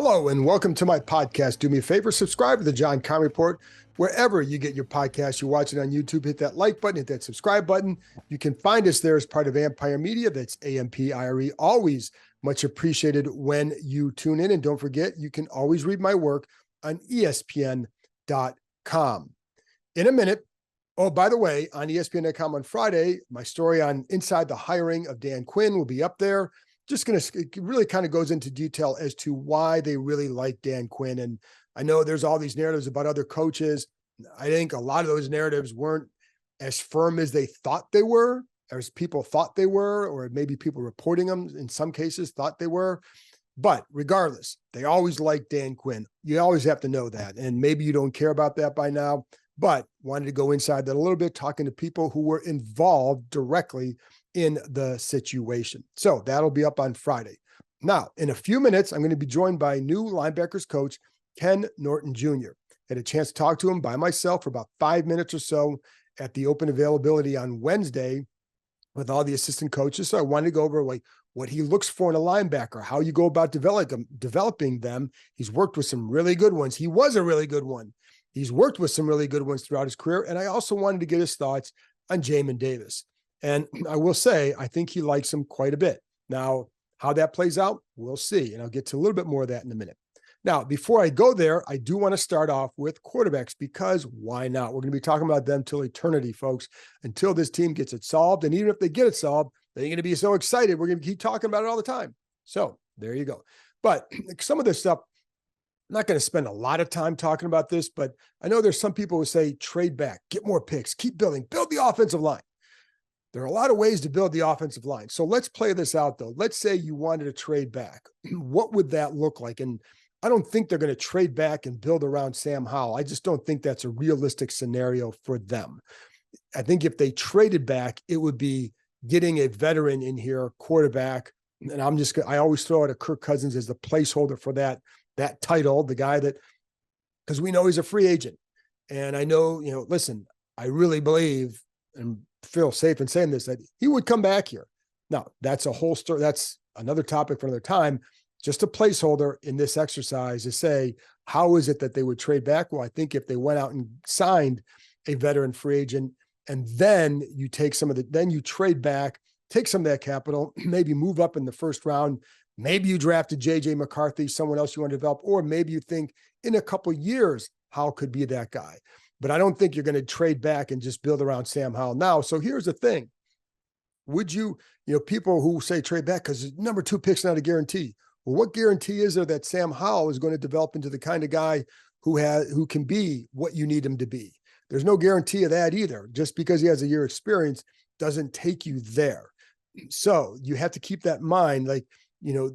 Hello and welcome to my podcast. Do me a favor, subscribe to the John Keim Report wherever you get your podcast. You're watching on YouTube, hit that like button, hit that subscribe button. You can find us there as part of Empire Media. That's AMPIRE. Always much appreciated when you tune in. And don't forget, you can always read my work on ESPN.com. In a minute, oh, by the way, on ESPN.com on Friday, my story on Inside the Hiring of Dan Quinn will be up there. Just going to, it really kind of goes into detail as to why they really like Dan Quinn. And I know there's all these narratives about other coaches. I think a lot of those narratives weren't as firm as they thought they were, as people thought they were, or maybe people reporting them in some cases thought they were. But regardless, they always like Dan Quinn. You always have to know that. And maybe you don't care about that by now, but wanted to go inside that a little bit, talking to people who were involved directly in the situation. So that'll be up on Friday. Now, in a few minutes, I'm going to be joined by new linebackers coach, Ken Norton Jr. Had a chance to talk to him by myself for about 5 minutes or so at the open availability on Wednesday with all the assistant coaches. So I wanted to go over what he looks for in a linebacker, how you go about developing them. He's worked with some really good ones. He was a really good one. He's worked with some really good ones throughout his career. And I also wanted to get his thoughts on Jamin Davis. And I will say, I think he likes him quite a bit. Now, how that plays out, we'll see. And I'll get to a little bit more of that in a minute. Now, before I go there, I do want to start off with quarterbacks because why not? We're going to be talking about them till eternity, folks, until this team gets it solved. And even if they get it solved, they're going to be so excited. We're going to keep talking about it all the time. So there you go. But some of this stuff, I'm not going to spend a lot of time talking about this, but I know there's some people who say trade back, get more picks, keep building, build the offensive line. There are a lot of ways to build the offensive line. So let's play this out, though. Let's say you wanted to trade back. What would that look like? And I don't think they're going to trade back and build around Sam Howell. I just don't think that's a realistic scenario for them. I think if they traded back, it would be getting a veteran in here, quarterback. And I always throw out a Kirk Cousins as the placeholder for that title, the guy that, because we know he's a free agent. And I know, listen, I really believe and feel safe in saying this, that he would come back here. Now, that's a whole story. That's another topic for another time. Just a placeholder in this exercise to say, how is it that they would trade back? Well, I think if they went out and signed a veteran free agent, and then you take then you trade back, take some of that capital, maybe move up in the first round. Maybe you drafted JJ McCarthy, someone else you want to develop, or maybe you think in a couple of years, Howell could be that guy. But I don't think you're going to trade back and just build around Sam Howell now. So here's the thing. Would you, people who say trade back because number 2 pick's not a guarantee. Well, what guarantee is there that Sam Howell is going to develop into the kind of guy who can be what you need him to be? There's no guarantee of that either. Just because he has a year experience doesn't take you there. So you have to keep that in mind.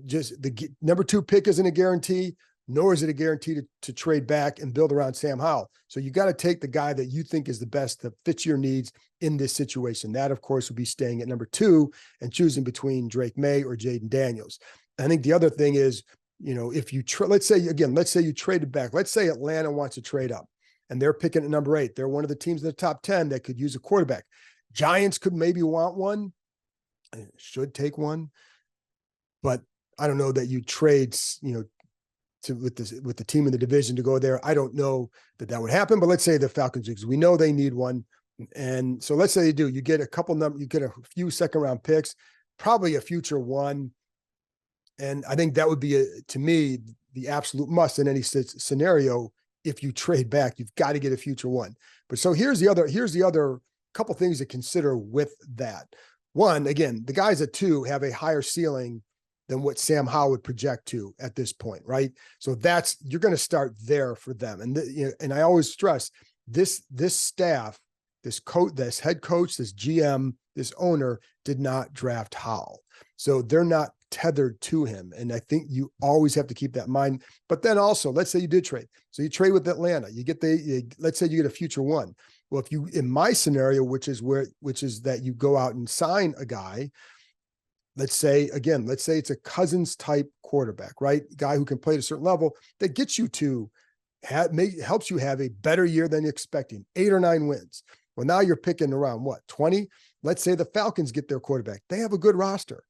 Just the number 2 pick isn't a guarantee, nor is it a guarantee to trade back and build around Sam Howell. So you got to take the guy that you think is the best that fits your needs in this situation. That, of course, would be staying at number 2 and choosing between Drake May or Jaden Daniels. I think the other thing is, if you let's say you traded back. Let's say Atlanta wants to trade up and they're picking at number 8. They're one of the teams in the top 10 that could use a quarterback. Giants could maybe want one, should take one, but I don't know that you trade, with the team in the division to go there. I don't know that would happen, but let's say the Falcons, because we know they need one. And so let's say they do, you get a few second round picks, probably a future one. And I think that would be to me, the absolute must in any scenario. If you trade back, you've got to get a future one. But so here's the other couple things to consider with that. One, again, the guys at 2 have a higher ceiling than what Sam Howell would project to at this point, right? So you're going to start there for them. And and I always stress this staff, this head coach, this GM, this owner did not draft Howell. So they're not tethered to him. And I think you always have to keep that in mind. But then also, let's say you did trade. So you trade with Atlanta, let's say you get a future one. Well, in my scenario, which is that you go out and sign a guy, let's say it's a Cousins type quarterback, right? Guy who can play at a certain level that gets you to helps you have a better year than you're expecting, 8 or 9 wins. Well, now you're picking around 20? Let's say the Falcons get their quarterback. They have a good roster.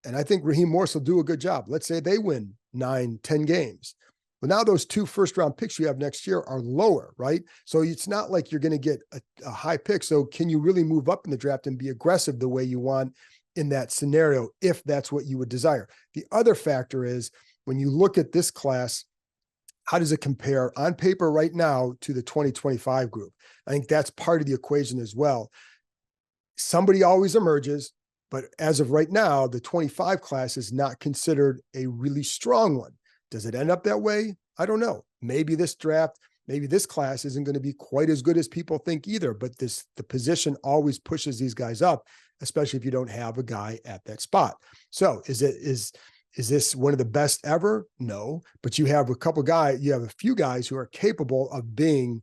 And I think Raheem Morris will do a good job. Let's say they win 9, 10 games. Well, now those 2 first-round picks you have next year are lower, right? So it's not like you're going to get a high pick. So can you really move up in the draft and be aggressive the way you want in that scenario, if that's what you would desire? The other factor is when you look at this class, how does it compare on paper right now to the 2025 group? I think that's part of the equation as well. Somebody always emerges, but as of right now, the 25 class is not considered a really strong one. Does it end up that way? I don't know. Maybe this draft, maybe this class isn't going to be quite as good as people think either, but the position always pushes these guys up, especially if you don't have a guy at that spot. So is this one of the best ever? No, but you have a few guys who are capable of being,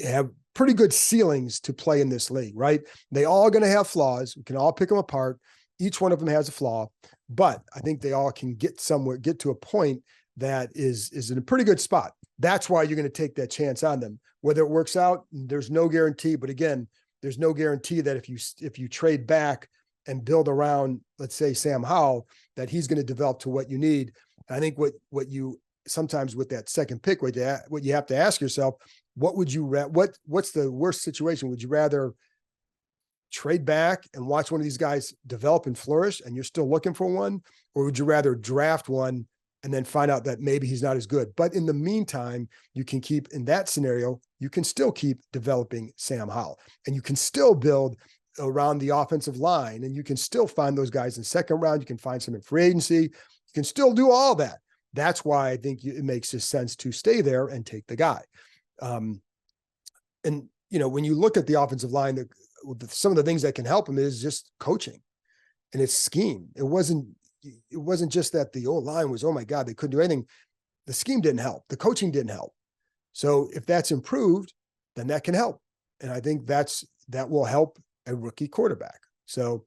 have pretty good ceilings to play in this league, right? They all going to have flaws. We can all pick them apart. Each one of them has a flaw, but I think they all can get to a point that is in a pretty good spot. That's why you're going to take that chance on them. Whether it works out, there's no guarantee, but again, there's no guarantee that if you trade back and build around, let's say, Sam Howell, that he's going to develop to what you need. I think what you sometimes with that second pick, what you have to ask yourself, what's the worst situation? Would you rather trade back and watch one of these guys develop and flourish and you're still looking for one? Or would you rather draft one and then find out that maybe he's not as good? But in the meantime, in that scenario, you can still keep developing Sam Howell, and you can still build around the offensive line, and you can still find those guys in the second round. You can find some in free agency. You can still do all that. That's why I think it makes just sense to stay there and take the guy. And when you look at the offensive line, some of the things that can help him is just coaching and it's scheme. It wasn't just that the old line was, oh my God, they couldn't do anything. The scheme didn't help. The coaching didn't help. So if that's improved, then that can help. And I think that will help a rookie quarterback. So,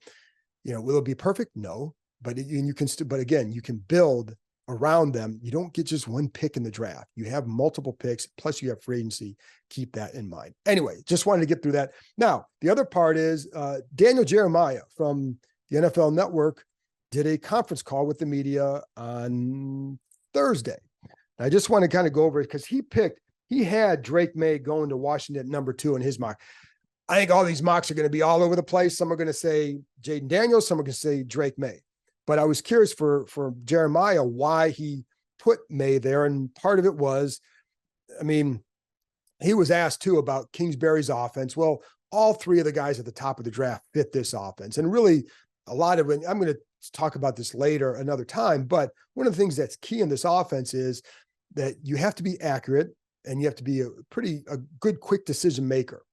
will it be perfect? No, but you can build around them. You don't get just one pick in the draft. You have multiple picks, plus you have free agency. Keep that in mind. Anyway, just wanted to get through that. Now, the other part is Daniel Jeremiah from the NFL Network did a conference call with the media on Thursday. And I just want to kind of go over it because he had Drake May going to Washington at number 2 in his mock. I think all these mocks are going to be all over the place. Some are going to say Jaden Daniels, some are going to say Drake May. But I was curious for Jeremiah why he put May there. And part of it was, he was asked too about Kingsbury's offense. Well, all 3 of the guys at the top of the draft fit this offense. And really a lot of it, I'm going to talk about this later another time, but one of the things that's key in this offense is that you have to be accurate and you have to be a good, quick decision maker.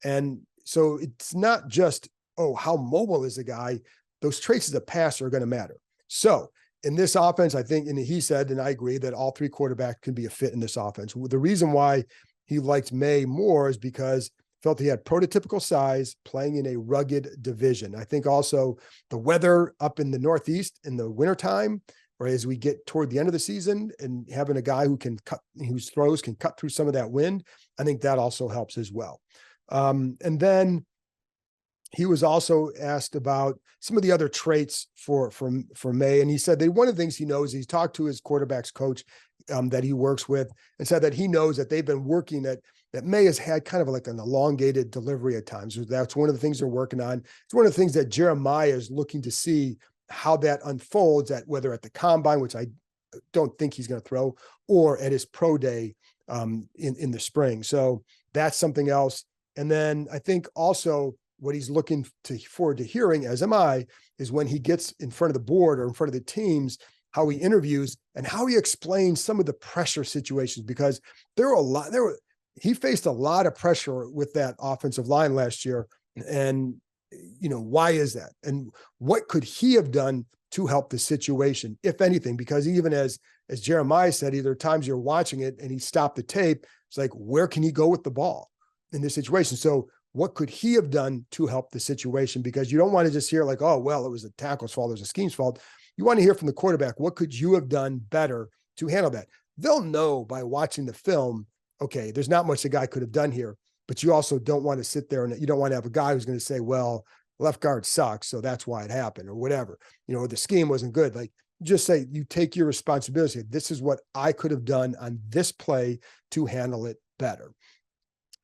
And so it's not just, how mobile is the guy? Those traits as a passer are going to matter. So in this offense, I think, and he said, and I agree, that all 3 quarterbacks can be a fit in this offense. The reason why he liked May more is because felt he had prototypical size playing in a rugged division. I think also the weather up in the Northeast in the wintertime, or as we get toward the end of the season, and having a guy whose throws can cut through some of that wind, I think that also helps as well. And then he was also asked about some of the other traits for May. And he said that one of the things he knows, he's talked to his quarterback's coach that he works with, and said that he knows that they've been working that May has had kind of like an elongated delivery at times. That's one of the things they're working on. It's one of the things that Jeremiah is looking to see how that unfolds whether at the combine, which I don't think he's going to throw, or at his pro day in the spring. So that's something else. And then I think also what he's looking forward to hearing, as am I, is when he gets in front of the board or in front of the teams, how he interviews and how he explains some of the pressure situations, because he faced a lot of pressure with that offensive line last year. And, why is that? And what could he have done to help the situation, if anything? Because even as Jeremiah said, either times you're watching it and he stopped the tape, it's like, where can he go with the ball in this situation? So what could he have done to help the situation? Because you don't want to just hear like, oh, well, it was the tackle's fault, it was the scheme's fault. You want to hear from the quarterback, what could you have done better to handle that? They'll know by watching the film, okay, there's not much the guy could have done here, but you also don't want to sit there and you don't want to have a guy who's going to say, well, left guard sucks, so that's why it happened, or whatever, the scheme wasn't good. Like, just say you take your responsibility. This is what I could have done on this play to handle it better.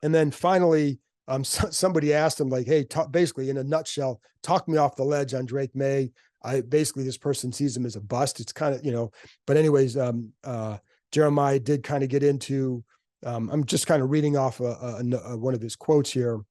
And then finally, somebody asked him, like, hey, basically in a nutshell, talk me off the ledge on Drake May. This person sees him as a bust. It's kind of, but anyways, Jeremiah did kind of get into, I'm just kind of reading off one of his quotes here.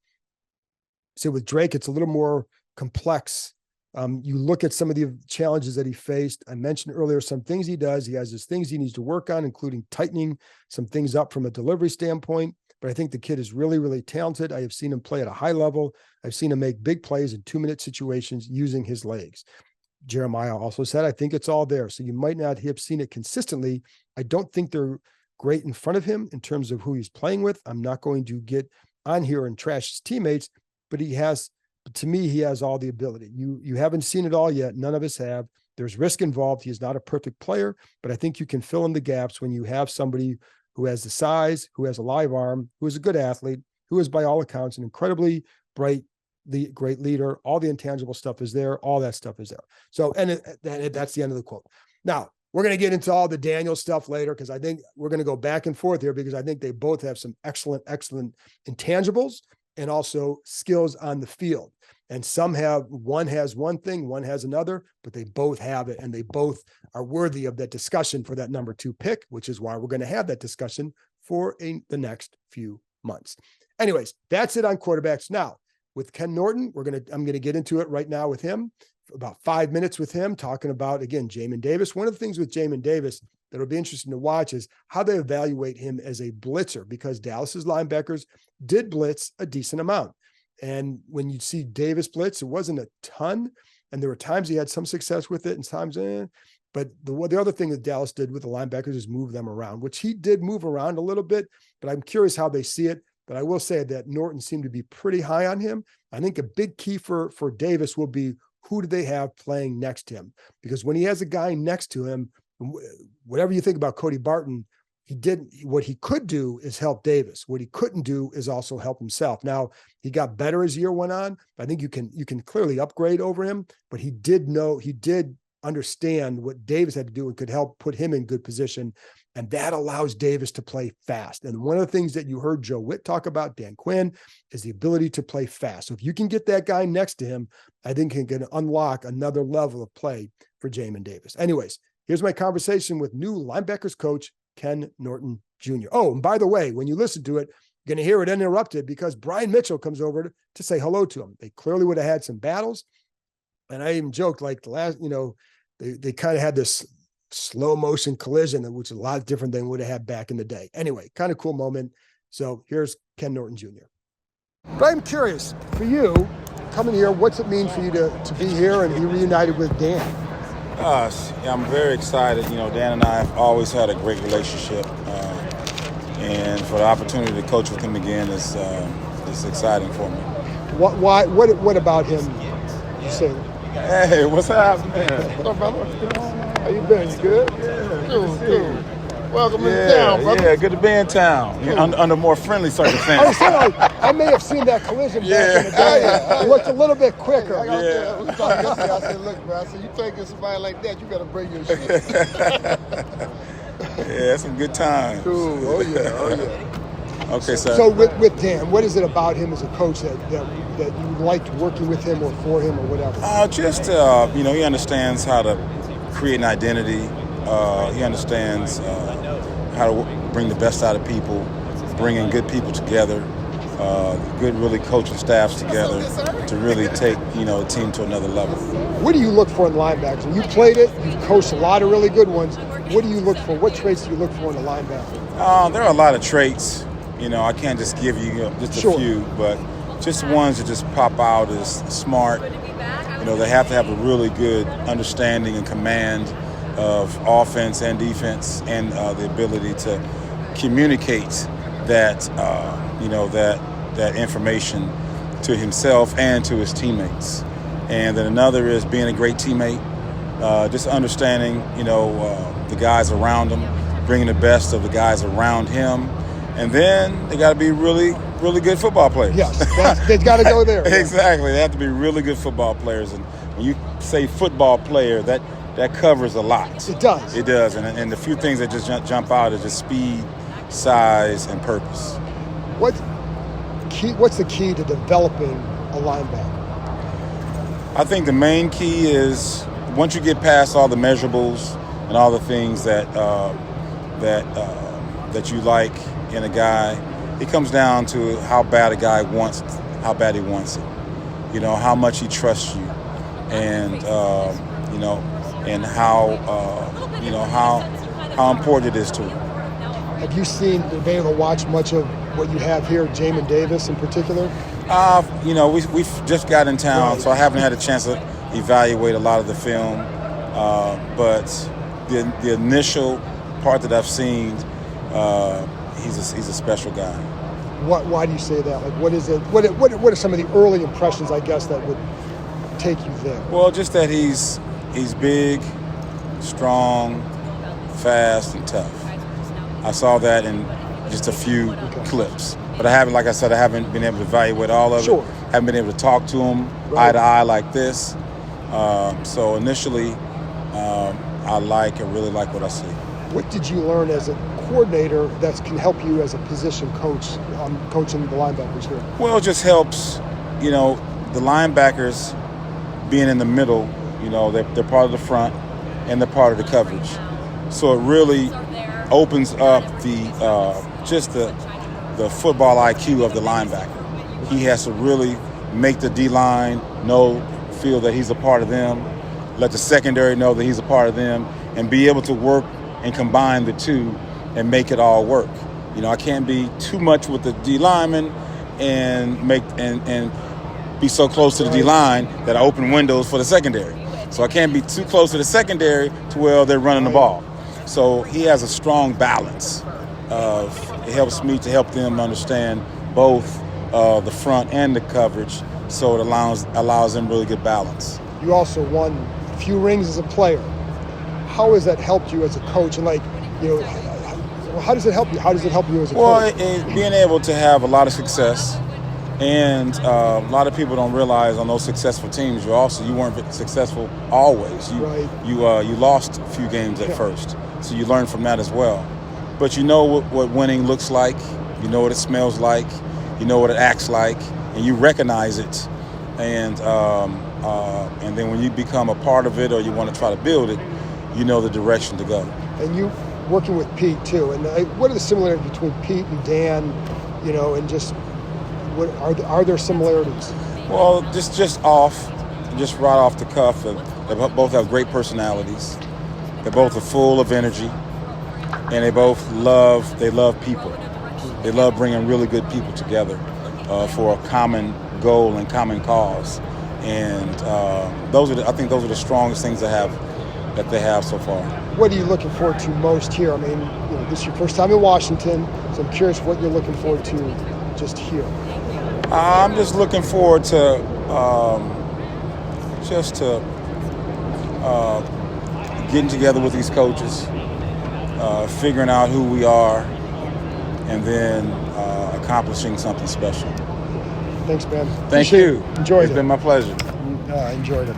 So with Drake, it's a little more complex. You look at some of the challenges that he faced. I mentioned earlier some things he does. He has his things he needs to work on, including tightening some things up from a delivery standpoint. But I think the kid is really, really talented. I have seen him play at a high level. I've seen him make big plays in 2-minute situations using his legs. Jeremiah also said, I think it's all there. So you might not have seen it consistently. I don't think they're great in front of him in terms of who he's playing with. I'm not going to get on here and trash his teammates, but to me, he has all the ability. You haven't seen it all yet. None of us have. There's risk involved. He is not a perfect player, but I think you can fill in the gaps when you have somebody who has the size, who has a live arm, who is a good athlete, who is by all accounts an incredibly great leader. All the intangible stuff is there. All that stuff is there. So, and that's the end of the quote. Now, we're going to get into all the Daniel stuff later, because I think we're going to go back and forth here, because I think they both have some excellent intangibles and also skills on the field. And one has one thing, one has another, but they both have it, and they both are worthy of that discussion for that number 2 pick, which is why we're going to have that discussion for the next few months. Anyways, that's it on quarterbacks. Now, with Ken Norton, I'm going to get into it right now with him, about 5 minutes with him, talking about, again, Jamin Davis. One of the things with Jamin Davis that'll be interesting to watch is how they evaluate him as a blitzer, because Dallas's linebackers did blitz a decent amount. And when you see Davis blitz, it wasn't a ton. And there were times he had some success with it and times, But the other thing that Dallas did with the linebackers is move them around, which he did move around a little bit, but I'm curious how they see it. But I will say that Norton seemed to be pretty high on him. I think a big key for Davis will be, who do they have playing next to him? Because when he has a guy next to him, whatever you think about Cody Barton, what he could do is help Davis. What he couldn't do is also help himself. Now, he got better as the year went on. I think you can clearly upgrade over him, but he did understand what Davis had to do and could help put him in good position. And that allows Davis to play fast. And one of the things that you heard Joe Witt talk about, Dan Quinn, is the ability to play fast. So if you can get that guy next to him, I think he can unlock another level of play for Jamin Davis. Anyways, here's my conversation with new linebackers coach, Ken Norton Jr. Oh, and by the way, when you listen to it, you're going to hear it uninterrupted because Brian Mitchell comes over to say hello to him. They clearly would have had some battles. And I even joked, like, the last, they kind of had this slow motion collision, which is a lot different than would have had back in the day. Anyway, kind of cool moment. So here's Ken Norton Jr. But I'm curious, for you, coming here, what's it mean for you to be here and be reunited with Dan? I'm very excited. Dan and I have always had a great relationship, and for the opportunity to coach with him again is exciting for me. What about him? You say? Hey, what's happening? What's up, brother? How you been? You good? Good. Welcome in town, brother. Yeah, good to be in town. Under more friendly circumstances. I may have seen that collision back in the day. It looked a little bit quicker. I said, look, bro, you taking somebody like that, you got to bring your shit. Yeah, some good times. Cool. Oh, yeah. Okay, sir. So with Dan, what is it about him as a coach that you liked working with him or for him or whatever? He understands how to create an identity. He understands how to bring the best out of people, bringing good people together, good really coaching staffs together to really take a team to another level. What do you look for in linebackers? You played it, you've coached a lot of really good ones. What do you look for? What traits do you look for in a linebacker? There are a lot of traits. I can't just give you just a few, but just ones that just pop out as smart. They have to have a really good understanding and command of offense and defense, and the ability to communicate that that information to himself and to his teammates. And then another is being a great teammate, just understanding the guys around him, bringing the best of the guys around him, and then they got to be really really good football players. Yes, they've got to go there. Exactly. They have to be really good football players. And when you say football player, that covers a lot. It does. It does. And the few things that just jump out is just speed, size, and purpose. What's the key to developing a linebacker? I think the main key is once you get past all the measurables and all the things that you like in a guy, it comes down to how bad a guy wants, how bad he wants it. You know, how much he trusts you, and you know, and how important it is to him. Have you been able to watch much of what you have here, Jamin Davis in particular? You know, we've just got in town, right. So I haven't had a chance to evaluate a lot of the film. But the initial part that I've seen, he's a special guy. Why do you say that? Like, what is it? What are some of the early impressions, I guess, that would take you there? Well, just that he's big, strong, fast, and tough. I saw that in just a few clips. But I haven't been able to evaluate all of it. Haven't been able to talk to him eye to eye like this. So initially, I really like what I see. What did you learn as a coordinator that can help you as a position coach, coaching the linebackers here? Well, it just helps, you know, the linebackers being in the middle, you know, they're part of the front and they're part of the coverage. So it really opens up the football IQ of the linebacker. He has to really make the D-line feel that he's a part of them, let the secondary know that he's a part of them, and be able to work and combine the two and make it all work. You know, I can't be too much with the D-lineman and be so close to the D-line that I open windows for the secondary. So I can't be too close to the secondary to where they're running the ball. So he has a strong balance it helps me to help them understand both the front and the coverage, so it allows them really good balance. You also won a few rings as a player. How has that helped you as a coach? And how does it help you? How does it help you as a coach? Well, being able to have a lot of success, and a lot of people don't realize on those successful teams, you weren't successful always. You lost a few games at first, so you learn from that as well. But you know what winning looks like, you know what it smells like, you know what it acts like, and you recognize it. And then when you become a part of it or you want to try to build it, you know the direction to go. And you working with Pete too, and what are the similarities between Pete and Dan, you know, and just what are there similarities? Well, just right off the cuff, they both have great personalities. They both are full of energy. And they both love people. They love bringing really good people together for a common goal and common cause. And I think those are the strongest things that they have so far. What are you looking forward to most here? I mean, you know, this is your first time in Washington, so I'm curious what you're looking forward to just here. I'm just looking forward to getting together with these coaches. Figuring out who we are, and then accomplishing something special. Thanks, man. Thank you. Enjoyed it. It's been my pleasure. I enjoyed it.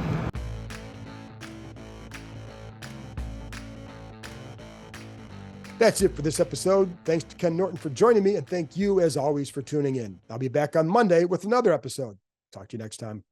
That's it for this episode. Thanks to Ken Norton for joining me, and thank you, as always, for tuning in. I'll be back on Monday with another episode. Talk to you next time.